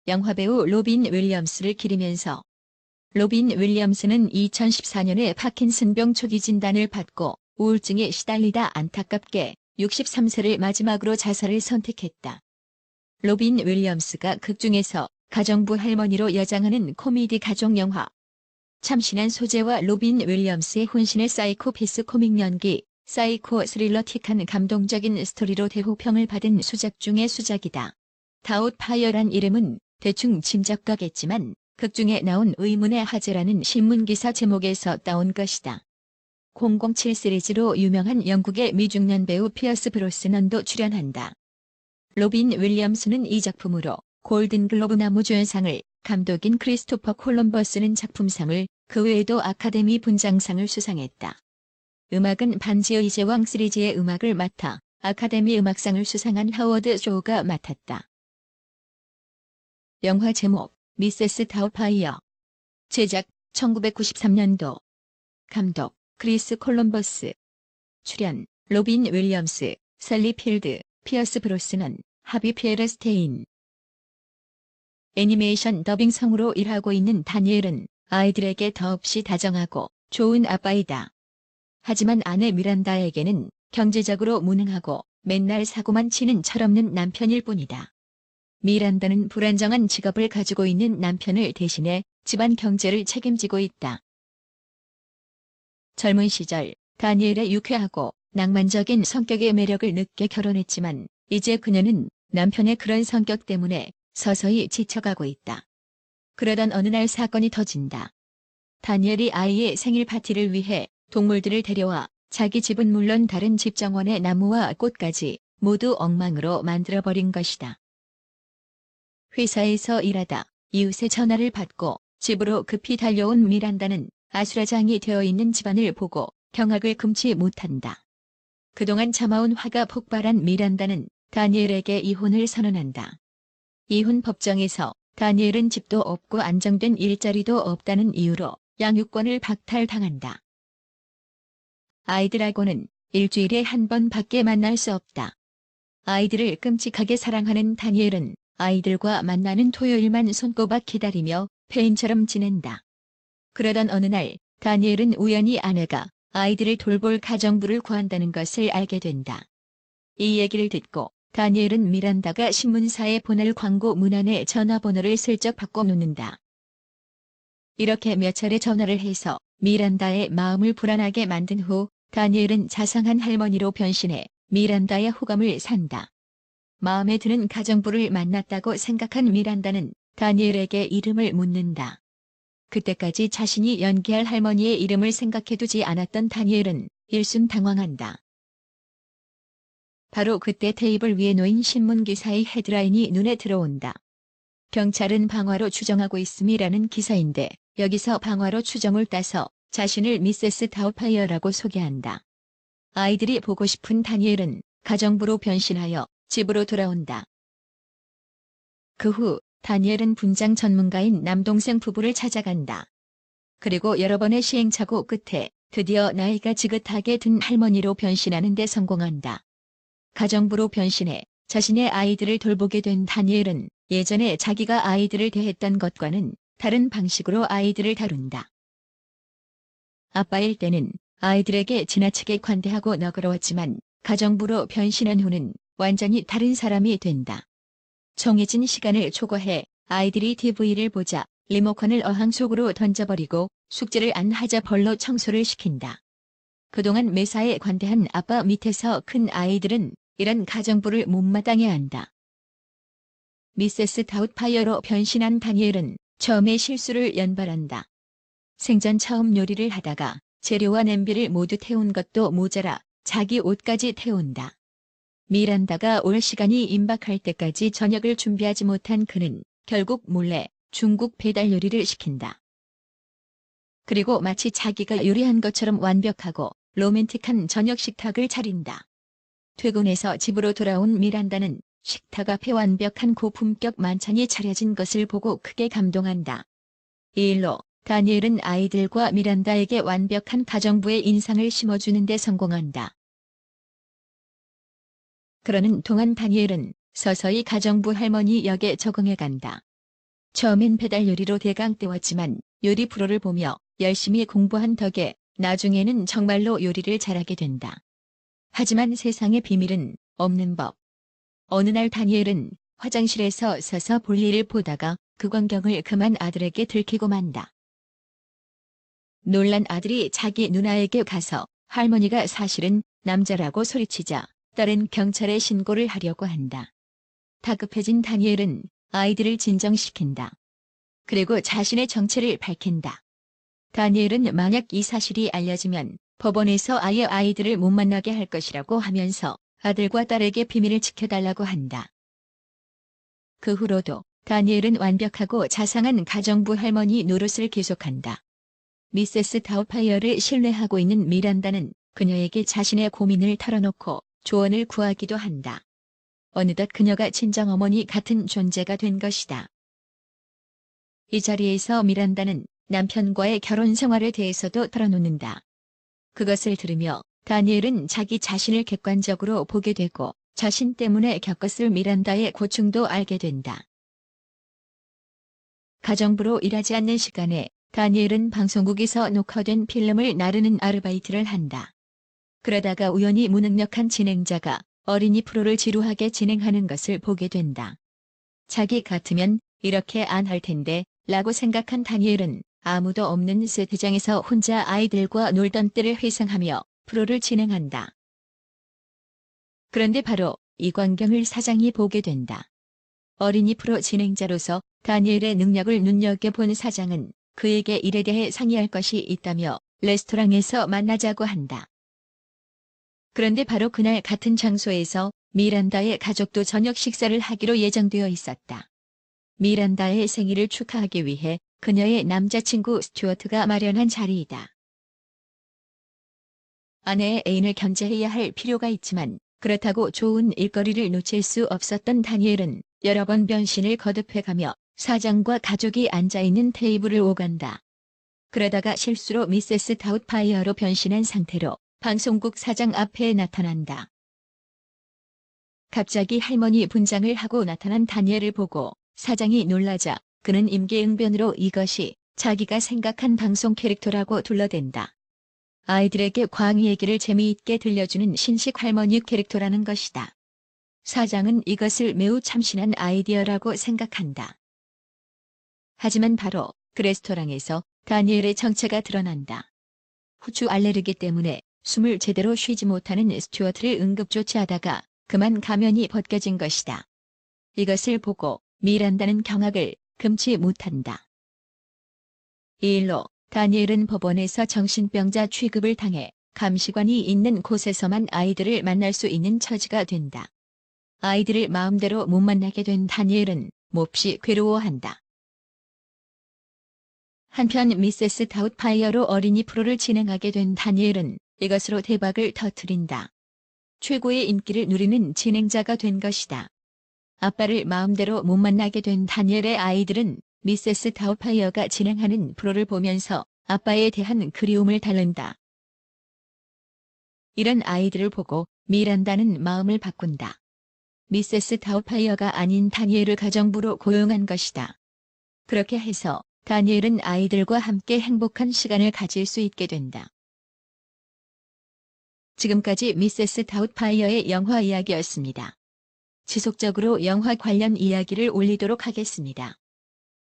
영화배우 로빈 윌리엄스를 기리면서 로빈 윌리엄스는 2014년에 파킨슨병 초기 진단을 받고 우울증에 시달리다 안타깝게 63세를 마지막으로 자살을 선택했다. 로빈 윌리엄스가 극중에서 가정부 할머니로 여장하는 코미디 가족영화 참신한 소재와 로빈 윌리엄스의 혼신의 사이코패스 코믹 연기, 사이코 스릴러틱한 감동적인 스토리로 대호평을 받은 수작 중의 수작이다. 다웃파이어란 이름은 대충 짐작가겠지만 극중에 나온 의문의 화제라는 신문기사 제목에서 따온 것이다. 007 시리즈로 유명한 영국의 미중년 배우 피어스 브로스넌도 출연한다. 로빈 윌리엄스는 이 작품으로 골든글로브 남우주연상을, 감독인 크리스토퍼 콜럼버스는 작품상을, 그 외에도 아카데미 분장상을 수상했다. 음악은 반지의 제왕 시리즈의 음악을 맡아 아카데미 음악상을 수상한 하워드 쇼가 맡았다. 영화 제목 미세스 다웃파이어. 제작 1993년도. 감독 크리스 콜럼버스. 출연 로빈 윌리엄스, 셀리 필드, 피어스 브로스넌, 하비 피에르스테인. 애니메이션 더빙 성우로 일하고 있는 다니엘은 아이들에게 더없이 다정하고 좋은 아빠이다. 하지만 아내 미란다에게는 경제적으로 무능하고 맨날 사고만 치는 철없는 남편일 뿐이다. 미란다는 불안정한 직업을 가지고 있는 남편을 대신해 집안 경제를 책임지고 있다. 젊은 시절 다니엘의 유쾌하고 낭만적인 성격의 매력을 느껴 결혼했지만 이제 그녀는 남편의 그런 성격 때문에 서서히 지쳐가고 있다. 그러던 어느 날 사건이 터진다. 다니엘이 아이의 생일 파티를 위해 동물들을 데려와 자기 집은 물론 다른 집 정원의 나무와 꽃까지 모두 엉망으로 만들어버린 것이다. 회사에서 일하다 이웃의 전화를 받고 집으로 급히 달려온 미란다는 아수라장이 되어 있는 집안을 보고 경악을 금치 못한다. 그동안 참아온 화가 폭발한 미란다는 다니엘에게 이혼을 선언한다. 이혼 법정에서 다니엘은 집도 없고 안정된 일자리도 없다는 이유로 양육권을 박탈당한다. 아이들하고는 일주일에 한 번밖에 만날 수 없다. 아이들을 끔찍하게 사랑하는 다니엘은 아이들과 만나는 토요일만 손꼽아 기다리며 폐인처럼 지낸다. 그러던 어느 날 다니엘은 우연히 아내가 아이들을 돌볼 가정부를 구한다는 것을 알게 된다. 이 얘기를 듣고 다니엘은 미란다가 신문사에 보낼 광고 문안에 전화번호를 슬쩍 바꿔놓는다. 이렇게 몇 차례 전화를 해서 미란다의 마음을 불안하게 만든 후 다니엘은 자상한 할머니로 변신해 미란다의 호감을 산다. 마음에 드는 가정부를 만났다고 생각한 미란다는 다니엘에게 이름을 묻는다. 그때까지 자신이 연기할 할머니의 이름을 생각해두지 않았던 다니엘은 일순당황한다. 바로 그때 테이블 위에 놓인 신문기사의 헤드라인이 눈에 들어온다. 경찰은 방화로 추정하고 있음이라는 기사인데 여기서 방화로 추정을 따서 자신을 미세스 다웃파이어라고 소개한다. 아이들이 보고 싶은 다니엘은 가정부로 변신하여 집으로 돌아온다. 그 후 다니엘은 분장 전문가인 남동생 부부를 찾아간다. 그리고 여러 번의 시행착오 끝에 드디어 나이가 지긋하게 든 할머니로 변신하는 데 성공한다. 가정부로 변신해 자신의 아이들을 돌보게 된 다니엘은 예전에 자기가 아이들을 대했던 것과는 다른 방식으로 아이들을 다룬다. 아빠일 때는 아이들에게 지나치게 관대하고 너그러웠지만 가정부로 변신한 후는 완전히 다른 사람이 된다. 정해진 시간을 초과해 아이들이 TV를 보자 리모컨을 어항 속으로 던져버리고 숙제를 안 하자 벌로 청소를 시킨다. 그동안 매사에 관대한 아빠 밑에서 큰 아이들은 이런 가정부를 못마땅해 한다. 미세스 다웃파이어로 변신한 다니엘은 처음에 실수를 연발한다. 생전 처음 요리를 하다가 재료와 냄비를 모두 태운 것도 모자라 자기 옷까지 태운다. 미란다가 올 시간이 임박할 때까지 저녁을 준비하지 못한 그는 결국 몰래 중국 배달 요리를 시킨다. 그리고 마치 자기가 요리한 것처럼 완벽하고 로맨틱한 저녁 식탁을 차린다. 퇴근해서 집으로 돌아온 미란다는 식탁 앞에 완벽한 고품격 만찬이 차려진 것을 보고 크게 감동한다. 이 일로 다니엘은 아이들과 미란다에게 완벽한 가정부의 인상을 심어주는 데 성공한다. 그러는 동안 다니엘은 서서히 가정부 할머니 역에 적응해간다. 처음엔 배달 요리로 대강 때웠지만 요리 프로를 보며 열심히 공부한 덕에 나중에는 정말로 요리를 잘하게 된다. 하지만 세상의 비밀은 없는 법. 어느 날 다니엘은 화장실에서 서서 볼일을 보다가 그 광경을 그만 아들에게 들키고 만다. 놀란 아들이 자기 누나에게 가서 할머니가 사실은 남자라고 소리치자 딸은 경찰에 신고를 하려고 한다. 다급해진 다니엘은 아이들을 진정시킨다. 그리고 자신의 정체를 밝힌다. 다니엘은 만약 이 사실이 알려지면 법원에서 아예 아이들을 못 만나게 할 것이라고 하면서 아들과 딸에게 비밀을 지켜달라고 한다. 그 후로도 다니엘은 완벽하고 자상한 가정부 할머니 노릇을 계속한다. 미세스 다우파이어를 신뢰하고 있는 미란다는 그녀에게 자신의 고민을 털어놓고 조언을 구하기도 한다. 어느덧 그녀가 친정어머니 같은 존재가 된 것이다. 이 자리에서 미란다는 남편과의 결혼 생활에 대해서도 털어놓는다. 그것을 들으며 다니엘은 자기 자신을 객관적으로 보게 되고 자신 때문에 겪었을 미란다의 고충도 알게 된다. 가정부로 일하지 않는 시간에 다니엘은 방송국에서 녹화된 필름을 나르는 아르바이트를 한다. 그러다가 우연히 무능력한 진행자가 어린이 프로를 지루하게 진행하는 것을 보게 된다. 자기 같으면 이렇게 안 할 텐데 라고 생각한 다니엘은 아무도 없는 세트장에서 혼자 아이들과 놀던 때를 회상하며 프로를 진행한다. 그런데 바로 이 광경을 사장이 보게 된다. 어린이 프로 진행자로서 다니엘의 능력을 눈여겨본 사장은 그에게 일에 대해 상의할 것이 있다며 레스토랑에서 만나자고 한다. 그런데 바로 그날 같은 장소에서 미란다의 가족도 저녁 식사를 하기로 예정되어 있었다. 미란다의 생일을 축하하기 위해 그녀의 남자친구 스튜어트가 마련한 자리이다. 아내의 애인을 견제해야 할 필요가 있지만 그렇다고 좋은 일거리를 놓칠 수 없었던 다니엘은 여러 번 변신을 거듭해가며 사장과 가족이 앉아있는 테이블을 오간다. 그러다가 실수로 미세스 다웃파이어로 변신한 상태로 방송국 사장 앞에 나타난다. 갑자기 할머니 분장을 하고 나타난 다니엘을 보고 사장이 놀라자 그는 임기응변으로 이것이 자기가 생각한 방송 캐릭터라고 둘러댄다. 아이들에게 광희 얘기를 재미있게 들려주는 신식 할머니 캐릭터라는 것이다. 사장은 이것을 매우 참신한 아이디어라고 생각한다. 하지만 바로 그 레스토랑에서 다니엘의 정체가 드러난다. 후추 알레르기 때문에 숨을 제대로 쉬지 못하는 스튜어트를 응급조치하다가 그만 가면이 벗겨진 것이다. 이것을 보고 미란다는 경악을 금치 못한다. 이 일로 다니엘은 법원에서 정신병자 취급을 당해 감시관이 있는 곳에서만 아이들을 만날 수 있는 처지가 된다. 아이들을 마음대로 못 만나게 된 다니엘은 몹시 괴로워한다. 한편 미세스 다웃파이어로 어린이 프로를 진행하게 된 다니엘은 이것으로 대박을 터뜨린다. 최고의 인기를 누리는 진행자가 된 것이다. 아빠를 마음대로 못 만나게 된 다니엘의 아이들은 미세스 다웃파이어가 진행하는 프로를 보면서 아빠에 대한 그리움을 달랜다. 이런 아이들을 보고 미란다는 마음을 바꾼다. 미세스 다웃파이어가 아닌 다니엘을 가정부로 고용한 것이다. 그렇게 해서 다니엘은 아이들과 함께 행복한 시간을 가질 수 있게 된다. 지금까지 미세스 다웃파이어의 영화 이야기였습니다. 지속적으로 영화 관련 이야기를 올리도록 하겠습니다.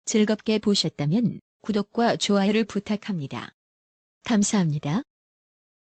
즐겁게 보셨다면 구독과 좋아요를 부탁합니다. 감사합니다.